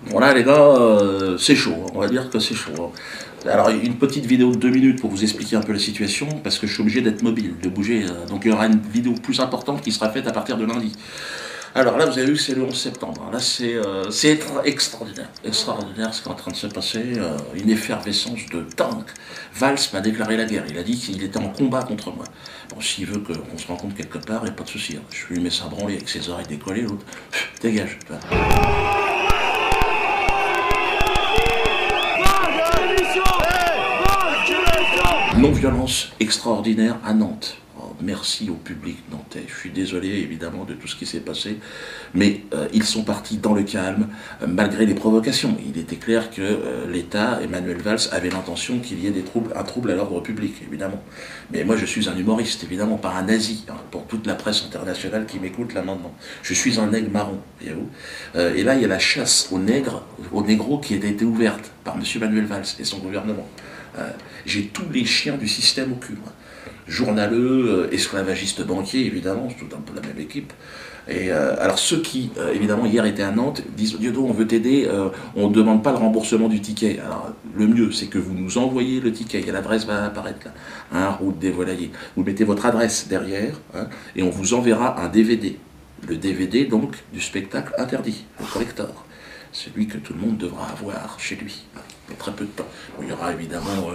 Bon là les gars, c'est chaud, hein. On va dire que c'est chaud, hein. Alors une petite vidéo de 2 minutes pour vous expliquer un peu la situation, parce que je suis obligé d'être mobile, de bouger, donc il y aura une vidéo plus importante qui sera faite à partir de lundi. Alors là vous avez vu que c'est le 11 septembre, là c'est extraordinaire, extraordinaire ce qui est en train de se passer, une effervescence de dingue. Valls m'a déclaré la guerre, il a dit qu'il était en combat contre moi. Bon, s'il veut qu'on se rencontre quelque part, il n'y a pas de souci, hein. Je lui mets ça branler avec ses oreilles décollées, l'autre, dégage. Tu vois. Non-violence extraordinaire à Nantes. Oh, merci au public nantais. Je suis désolé évidemment de tout ce qui s'est passé, mais ils sont partis dans le calme, malgré les provocations. Il était clair que l'État, Emmanuel Valls, avait l'intention qu'il y ait un trouble à l'ordre public, évidemment. Mais moi je suis un humoriste, évidemment, pas un nazi, hein, pour toute la presse internationale qui m'écoute là maintenant. Je suis un nègre marron, voyez-vous. Et là il y a la chasse aux nègres, aux négros qui a été ouverte par M. Manuel Valls et son gouvernement. J'ai tous les chiens du système au cul, moi. Journaleux, esclavagistes banquiers, évidemment, c'est tout un peu la même équipe. Et alors ceux qui, évidemment, hier étaient à Nantes, disent « Diodo, on veut t'aider, on ne demande pas le remboursement du ticket ». Alors le mieux, c'est que vous nous envoyez le ticket, et l'adresse va apparaître là, hein, route des Volaillers. Vous mettez votre adresse derrière, hein, et on vous enverra un DVD. Le DVD, donc, du spectacle interdit, le collector. Celui que tout le monde devra avoir chez lui, pour très peu de temps. Bon, il y aura évidemment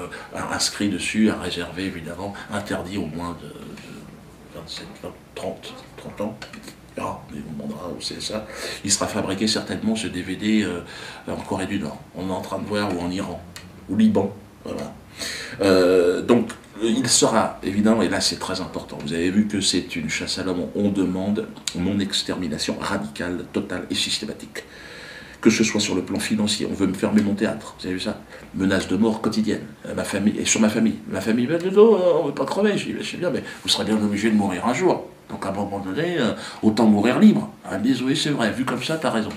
inscrit dessus, à réserver évidemment, interdit au moins de 27, 20, 30 ans. Ah, on vous demandera où c'est ça. Il sera fabriqué certainement ce DVD en Corée du Nord. On est en train de voir, ou en Iran, ou Liban. Voilà. Donc, il sera, évidemment, et là c'est très important, vous avez vu que c'est une chasse à l'homme, on demande mon extermination radicale, totale et systématique. Que ce soit sur le plan financier, on veut me fermer mon théâtre, vous avez vu ça? Menace de mort quotidienne, ma famille, et sur ma famille. Ma famille, ben, on ne veut pas crever, je sais bien, mais vous serez bien obligé de mourir un jour. Donc à un moment donné, autant mourir libre. Ah, mais oui, c'est vrai, vu comme ça, t'as raison.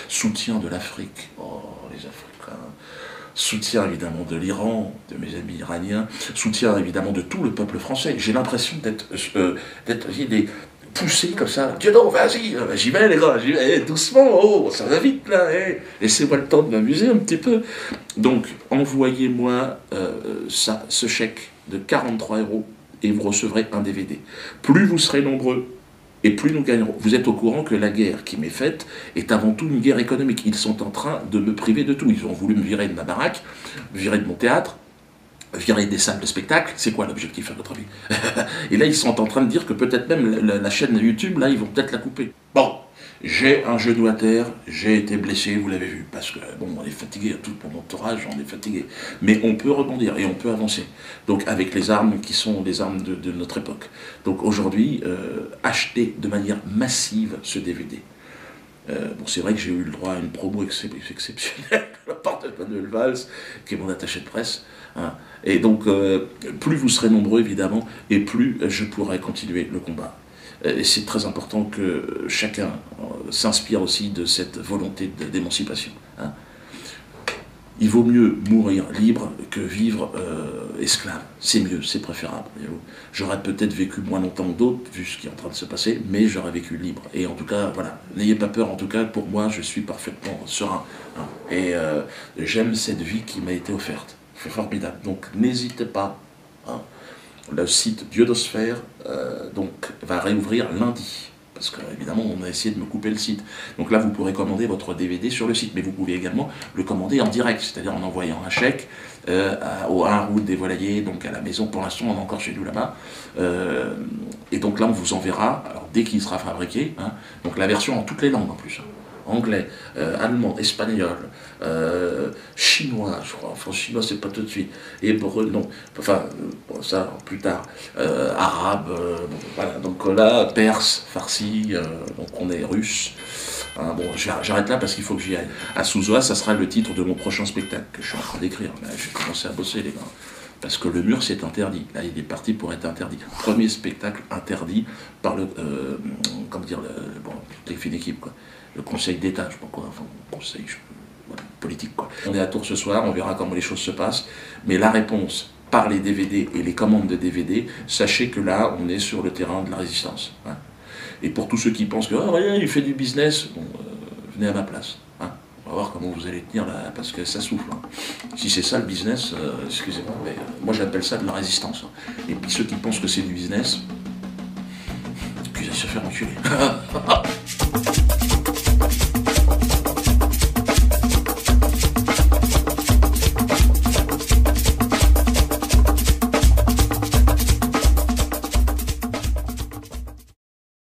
Soutien de l'Afrique, oh les Africains. Soutien évidemment de l'Iran, de mes amis iraniens, soutien évidemment de tout le peuple français. J'ai l'impression d'être poussé comme ça. Diodo, vas-y, j'y vais les gars, j'y vais, doucement, oh, ça va vite là, laissez-moi le temps de m'amuser un petit peu. Donc, envoyez-moi ce chèque de 43 € et vous recevrez un DVD. Plus vous serez nombreux, et plus nous gagnerons. Vous êtes au courant que la guerre qui m'est faite est avant tout une guerre économique. Ils sont en train de me priver de tout. Ils ont voulu me virer de ma baraque, virer de mon théâtre, virer des salles de spectacle. C'est quoi l'objectif à votre avis? Et là, ils sont en train de dire que peut-être même la chaîne YouTube, là, ils vont peut-être la couper. Bon, j'ai un genou à terre, j'ai été blessé, vous l'avez vu, parce que, bon, on est fatigué, tout mon entourage, on est fatigué. Mais on peut rebondir et on peut avancer. Donc, avec les armes qui sont les armes de notre époque. Donc, aujourd'hui, achetez de manière massive ce DVD. Bon, c'est vrai que j'ai eu le droit à une promo exceptionnelle de la part de Manuel Valls, qui est mon attaché de presse. Hein. Et donc, plus vous serez nombreux, évidemment, et plus je pourrai continuer le combat. Et c'est très important que chacun s'inspire aussi de cette volonté d'émancipation. Hein. Il vaut mieux mourir libre que vivre esclave. C'est mieux, c'est préférable. J'aurais peut-être vécu moins longtemps que d'autres, vu ce qui est en train de se passer, mais j'aurais vécu libre. Et en tout cas, voilà, n'ayez pas peur, en tout cas, pour moi, je suis parfaitement serein. Hein. Et j'aime cette vie qui m'a été offerte. C'est formidable. Donc, n'hésitez pas. Hein. Le site Diodosphère donc, va réouvrir lundi. Parce qu'évidemment, on a essayé de me couper le site. Donc là, vous pourrez commander votre DVD sur le site, mais vous pouvez également le commander en direct, c'est-à-dire en envoyant un chèque au 1 route des Volaillers, donc à la maison. Pour l'instant, on est encore chez nous là-bas. Et donc là, on vous enverra, alors, dès qu'il sera fabriqué, hein, donc la version en toutes les langues en plus. Hein. Anglais, allemand, espagnol, chinois, je crois, enfin chinois c'est pas tout de suite, hébreu, non, enfin, bon, ça plus tard, arabe, bon, voilà, donc là, perse, farsi, donc on est russe, hein, bon, j'arrête là parce qu'il faut que j'y aille. À Souzoa, ça sera le titre de mon prochain spectacle que je suis en train d'écrire, j'ai commencé à bosser les gars. Parce que le mur c'est interdit. Là, il est parti pour être interdit. Premier spectacle interdit par le, comment dire, bon, les fines équipes, quoi. Le Conseil d'État, je sais pas quoi, enfin, Conseil voilà, politique, quoi. On est à Tours ce soir, on verra comment les choses se passent. Mais la réponse par les DVD et les commandes de DVD, sachez que là, on est sur le terrain de la résistance. Hein. Et pour tous ceux qui pensent que, oh, rien, il fait du business, bon, venez à ma place. Hein. voir comment vous allez tenir là, parce que ça souffle. Hein. Si c'est ça le business, excusez-moi, mais moi j'appelle ça de la résistance. Hein. Et puis ceux qui pensent que c'est du business, puis ils se faire enculer.